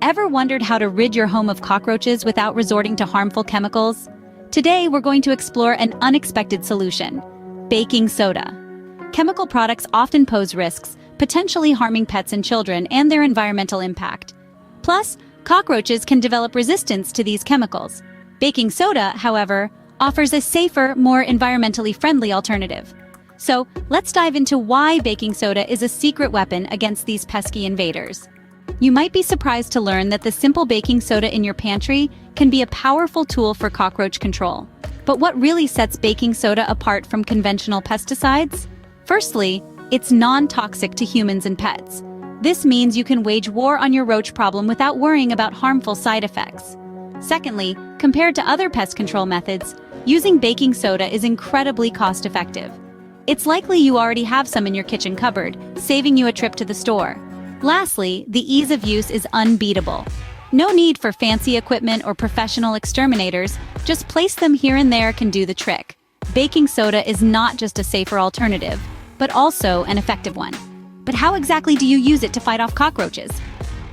Ever wondered how to rid your home of cockroaches without resorting to harmful chemicals? Today, we're going to explore an unexpected solution: baking soda. Chemical products often pose risks, potentially harming pets and children and their environmental impact. Plus, cockroaches can develop resistance to these chemicals. Baking soda, however, offers a safer, more environmentally friendly alternative. So, let's dive into why baking soda is a secret weapon against these pesky invaders. You might be surprised to learn that the simple baking soda in your pantry can be a powerful tool for cockroach control. But what really sets baking soda apart from conventional pesticides? Firstly, it's non-toxic to humans and pets. This means you can wage war on your roach problem without worrying about harmful side effects. Secondly, compared to other pest control methods, using baking soda is incredibly cost-effective. It's likely you already have some in your kitchen cupboard, saving you a trip to the store. Lastly, the ease of use is unbeatable. No need for fancy equipment or professional exterminators, just place them here and there can do the trick. Baking soda is not just a safer alternative, but also an effective one. But how exactly do you use it to fight off cockroaches?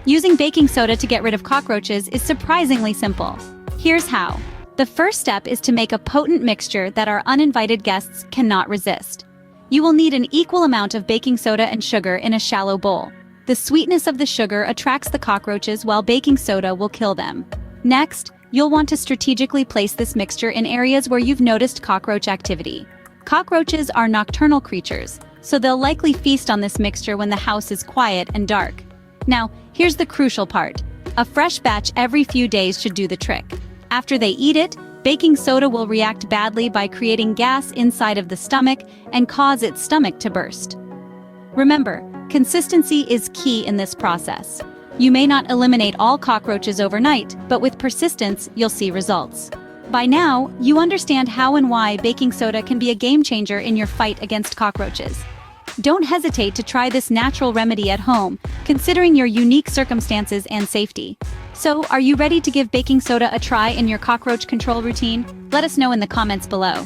Using baking soda to get rid of cockroaches is surprisingly simple. Here's how. The first step is to make a potent mixture that our uninvited guests cannot resist. You will need an equal amount of baking soda and sugar in a shallow bowl. The sweetness of the sugar attracts the cockroaches while baking soda will kill them. Next, you'll want to strategically place this mixture in areas where you've noticed cockroach activity. Cockroaches are nocturnal creatures, so they'll likely feast on this mixture when the house is quiet and dark. Now, here's the crucial part. A fresh batch every few days should do the trick. After they eat it, baking soda will react badly by creating gas inside of the stomach and cause its stomach to burst. Remember, consistency is key in this process. You may not eliminate all cockroaches overnight, but with persistence, you'll see results. By now, you understand how and why baking soda can be a game changer in your fight against cockroaches. Don't hesitate to try this natural remedy at home, considering your unique circumstances and safety. So, are you ready to give baking soda a try in your cockroach control routine? Let us know in the comments below.